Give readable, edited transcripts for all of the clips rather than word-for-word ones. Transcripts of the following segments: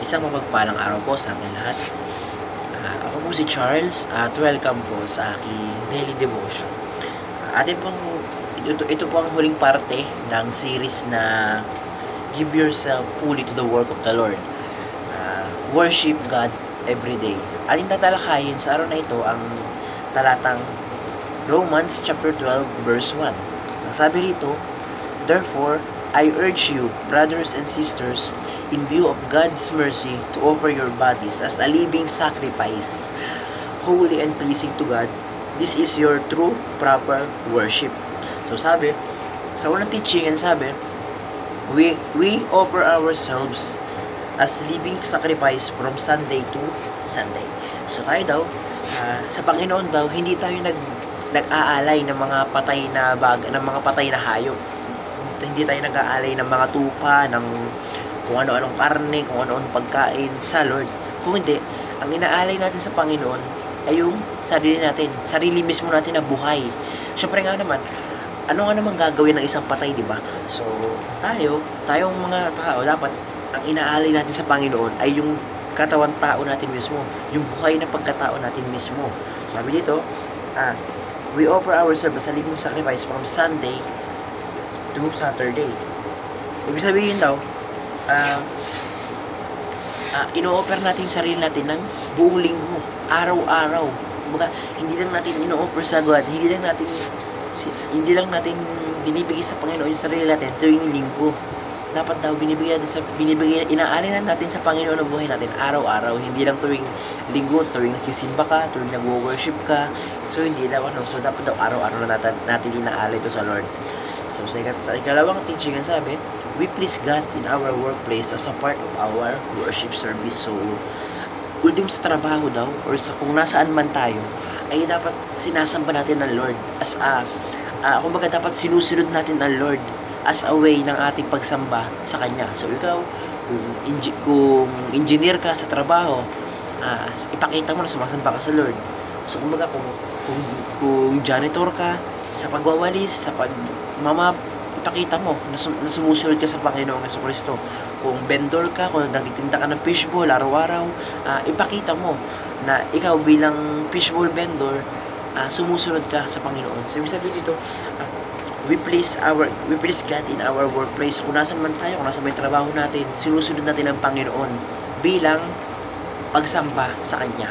Isang mapagpalang araw po sa ating lahat. Ako po si Charles at welcome po sa aking daily devotion. Ito po ang huling parte ng series na Give Yourself Fully to the Work of the Lord. Worship God every day. Ating tatalakayin sa araw na ito ang talatang Romans chapter 12 verse 1. Ang sabi rito, "Therefore, I urge you, brothers and sisters, in view of God's mercy, to offer your bodies as a living sacrifice, holy and pleasing to God. This is your true, proper worship." So sabi, sa unang teaching, sabi, we offer ourselves as living sacrifice from Sunday to Sunday. So tayo daw, sa Panginoon daw, hindi tayo nag-aalay ng mga patay na hayop. Hindi tayo nag-aalay ng mga tupa, ng kung ano-anong karne, kung ano-anong pagkain sa Lord. Kung hindi, ang inaalay natin sa Panginoon ay yung sarili mismo natin na buhay. Syempre nga naman, ano nga naman gagawin ng isang patay, di ba? So, tayong mga tao, dapat ang inaalay natin sa Panginoon ay yung katawan tao natin mismo, yung buhay na pagkatao natin mismo. Sabi dito, we offer ourselves as a living sacrifice from Sunday to Saturday. Ibig sabihin daw, ino-offer natin yung sarili natin ng buong linggo, araw-araw. Kumbaga, hindi lang natin ino-offer sa God, hindi lang natin binibigay sa Panginoon yung sarili natin tuwing linggo. Dapat daw inaalay natin sa Panginoon ang buhay natin araw-araw, hindi lang tuwing linggo, tuwing nagsisimba ka, tuwing nagwo-worship ka. So hindi daw so dapat daw araw-araw na natin inaalay to sa Lord. So sa ikalawang teaching ang sabi, we please God in our workplace as a part of our worship service. So ultimo sa trabaho daw or sa kung nasaan man tayo ay dapat sinasamba natin ng Lord as kumbaga dapat sinusunod natin ang Lord as a way ng ating pagsamba sa Kanya. So ikaw, kung engineer ka sa trabaho, ipakita mo na sumasamba ka sa Lord. So kumbaga kung janitor ka, sa pagwawalis, sa pagmamap, ipakita mo na sumusunod ka sa Panginoong Jesucristo. Kung vendor ka, kung nagtitinda ka ng fishbowl araw-araw, ipakita mo na ikaw bilang fishbowl vendor, sumusunod ka sa Panginoon. So ibig sabihin dito, we please God in our workplace. Kung nasan man tayo, kung nasan man yung trabaho natin, sinusunod natin ang Panginoon bilang pagsamba sa Kanya.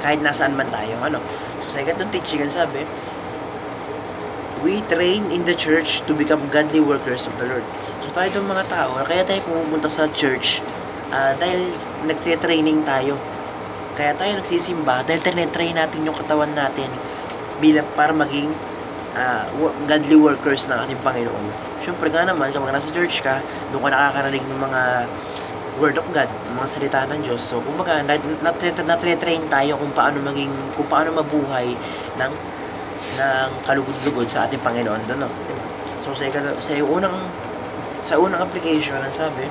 Kahit nasaan man tayo. So sa ikatong teaching, sabi, we train in the church to become godly workers of the Lord. So tayo itong mga tao, kaya tayo pumupunta sa church dahil nagte-training tayo. Kaya tayo nagsisimba dahil tine-train natin yung katawan natin bilang para maging godly workers ng ating Panginoon. Syempre nga naman, kapag nasa church ka, doon ka nakakarinig ng mga word of God, mga salita ng Diyos. So, kumbaga, natre-train tayo kung paano mabuhay ng kalugod-lugod sa ating Panginoon doon, no? Diba? So, sa unang application, ang sabi,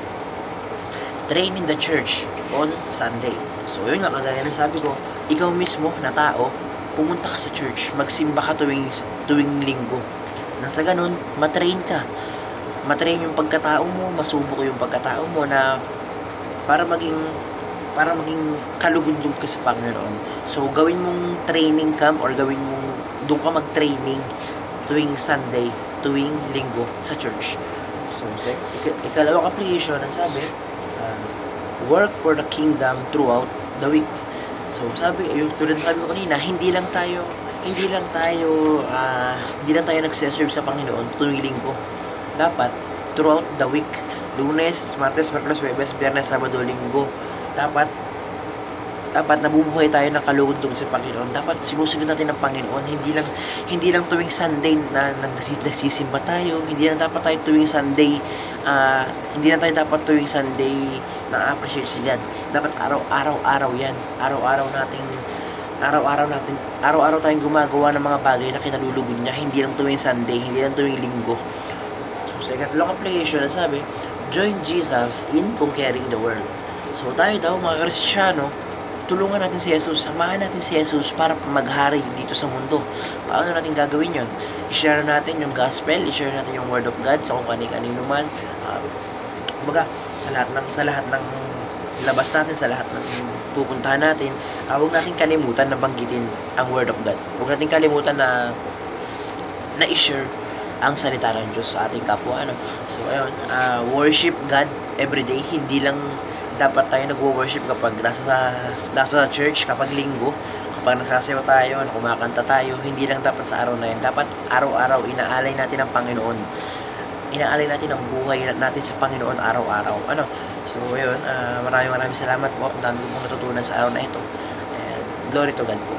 train in the church on Sunday. So, yun nga, kagaya ng sabi ko, ikaw mismo na tao, pumunta ka sa church, magsimba ka tuwing linggo. Nang sa ganun, matrain ka. Matrain yung pagkatao mo, masubok yung pagkatao mo na para maging kalugod-lugod ka sa Panginoon. So, gawin mong training camp or doon ka mag-training tuwing Sunday, tuwing linggo sa church. So, ikalawang application, ang sabi, work for the kingdom throughout the week. So, tulad sabi ko kanina, hindi lang tayo nagse-serve sa Panginoon tuwing linggo. Dapat throughout the week, Lunes, Martes, Miyerkules, Huwebes, Biyernes, Sabado, Linggo. Dapat nabubuhay tayo ng kalugod-lugod sa Panginoon. Dapat sinusunod natin ang Panginoon. Hindi lang tuwing Sunday na nagsisimba tayo. Hindi lang tayo tuwing Sunday na-appreciate si God. Dapat araw-araw yan. Araw-araw tayong gumagawa ng mga bagay na kinalulugod niya. Hindi lang tuwing Sunday, hindi lang tuwing linggo. So, sa ikatlong application, sabi, join Jesus in conquering the world. So, tayo daw, mga Kristiyano, tulungan natin si Jesus, samahan natin si Jesus para maghari dito sa mundo. Paano natin gagawin yon? I-share natin yung gospel, i-share natin yung word of God sa kung kanino man. Kumbaga, sa lahat ng labas natin, sa lahat ng pupuntahan natin, huwag natin kalimutan na banggitin ang Word of God. Huwag natin kalimutan na i-share ang salita ng Diyos sa ating kapwa. So, ayun, worship God everyday. Hindi lang dapat tayo nag-worship kapag nasa church, kapag linggo, kapag nagsasayaw tayo, kumakanta tayo. Hindi lang dapat sa araw na yan. Dapat araw-araw, inaalay natin ang Panginoon. Inaalay natin ang buhay natin sa Panginoon araw-araw. So, ayun, maraming salamat po. Ang dami kong natutunan sa araw na ito. And glory to God po.